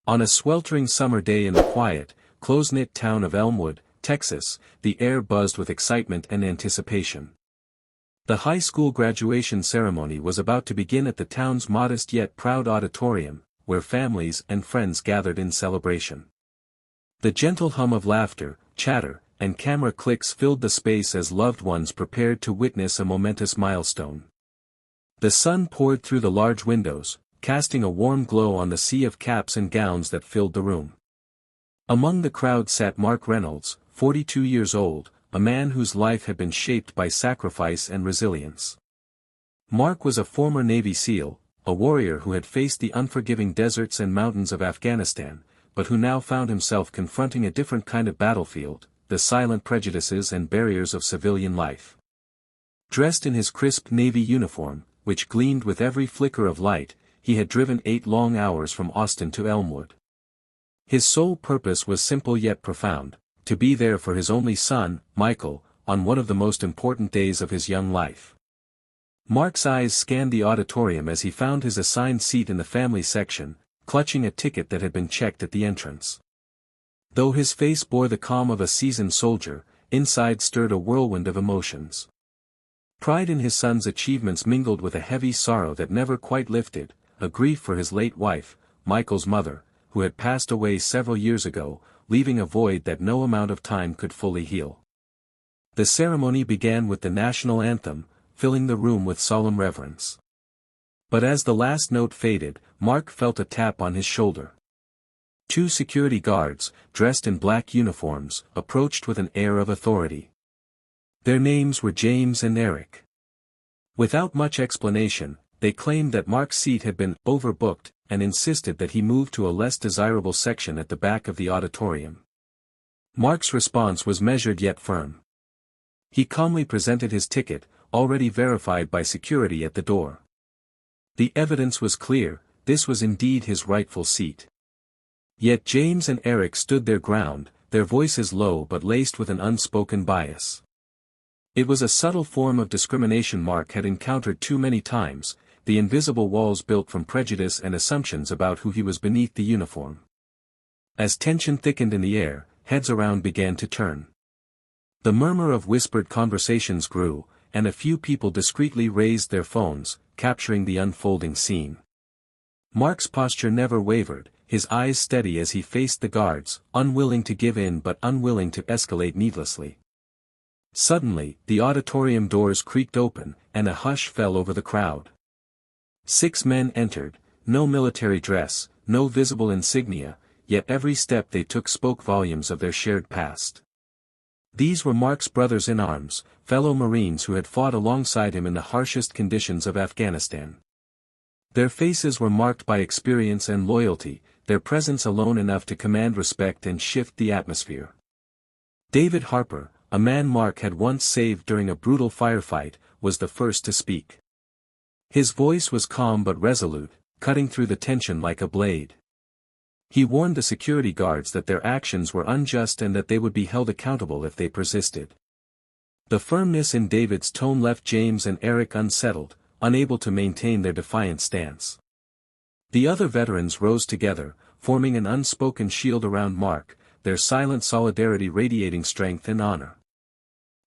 On a sweltering summer day in the quiet, close-knit town of Elmwood, Texas, the air buzzed with excitement and anticipation. The high school graduation ceremony was about to begin at the town's modest yet proud auditorium, where families and friends gathered in celebration. The gentle hum of laughter, chatter, and camera clicks filled the space as loved ones prepared to witness a momentous milestone. The sun poured through the large windows, casting a warm glow on the sea of caps and gowns that filled the room. Among the crowd sat Mark Reynolds, 42 years old, a man whose life had been shaped by sacrifice and resilience. Mark was a former Navy SEAL, a warrior who had faced the unforgiving deserts and mountains of Afghanistan, but who now found himself confronting a different kind of battlefield, the silent prejudices and barriers of civilian life. Dressed in his crisp Navy uniform, which gleamed with every flicker of light, he had driven 8 long hours from Austin to Elmwood. His sole purpose was simple yet profound: to be there for his only son, Michael, on one of the most important days of his young life. Mark's eyes scanned the auditorium as he found his assigned seat in the family section, clutching a ticket that had been checked at the entrance. Though his face bore the calm of a seasoned soldier, inside stirred a whirlwind of emotions. Pride in his son's achievements mingled with a heavy sorrow that never quite lifted, a grief for his late wife, Michael's mother, who had passed away several years ago, leaving a void that no amount of time could fully heal. The ceremony began with the national anthem, filling the room with solemn reverence. But as the last note faded, Mark felt a tap on his shoulder. 2 security guards, dressed in black uniforms, approached with an air of authority. Their names were James and Eric. Without much explanation, they claimed that Mark's seat had been overbooked, and insisted that he move to a less desirable section at the back of the auditorium. Mark's response was measured yet firm. He calmly presented his ticket, already verified by security at the door. The evidence was clear: this was indeed his rightful seat. Yet James and Eric stood their ground, their voices low but laced with an unspoken bias. It was a subtle form of discrimination Mark had encountered too many times, the invisible walls built from prejudice and assumptions about who he was beneath the uniform. As tension thickened in the air, heads around began to turn. The murmur of whispered conversations grew, and a few people discreetly raised their phones, capturing the unfolding scene. Mark's posture never wavered, his eyes steady as he faced the guards, unwilling to give in but unwilling to escalate needlessly. Suddenly, the auditorium doors creaked open, and a hush fell over the crowd. 6 men entered, no military dress, no visible insignia, yet every step they took spoke volumes of their shared past. These were Mark's brothers in arms, fellow Marines who had fought alongside him in the harshest conditions of Afghanistan. Their faces were marked by experience and loyalty, their presence alone enough to command respect and shift the atmosphere. David Harper, a man Mark had once saved during a brutal firefight, was the first to speak. His voice was calm but resolute, cutting through the tension like a blade. He warned the security guards that their actions were unjust and that they would be held accountable if they persisted. The firmness in David's tone left James and Eric unsettled, unable to maintain their defiant stance. The other veterans rose together, forming an unspoken shield around Mark, their silent solidarity radiating strength and honor.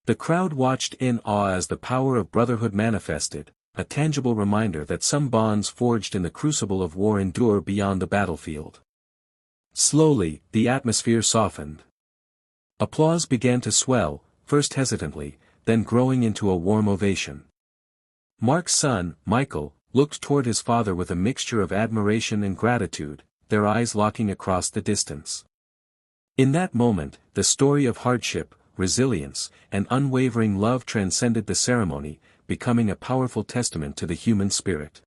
The crowd watched in awe as the power of brotherhood manifested, a tangible reminder that some bonds forged in the crucible of war endure beyond the battlefield. Slowly, the atmosphere softened. Applause began to swell, first hesitantly, then growing into a warm ovation. Mark's son, Michael, looked toward his father with a mixture of admiration and gratitude, their eyes locking across the distance. In that moment, the story of hardship, resilience, and unwavering love transcended the ceremony, becoming a powerful testament to the human spirit.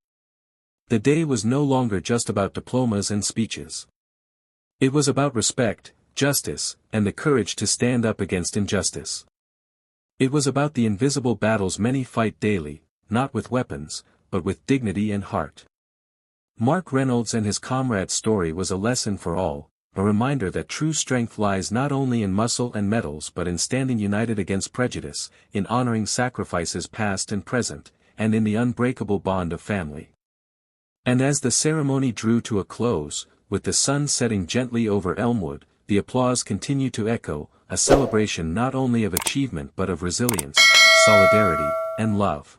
The day was no longer just about diplomas and speeches. It was about respect, justice, and the courage to stand up against injustice. It was about the invisible battles many fight daily, not with weapons, but with dignity and heart. Mark Reynolds and his comrade's story was a lesson for all, a reminder that true strength lies not only in muscle and medals but in standing united against prejudice, in honoring sacrifices past and present, and in the unbreakable bond of family. And as the ceremony drew to a close, with the sun setting gently over Elmwood, the applause continued to echo, a celebration not only of achievement but of resilience, solidarity, and love.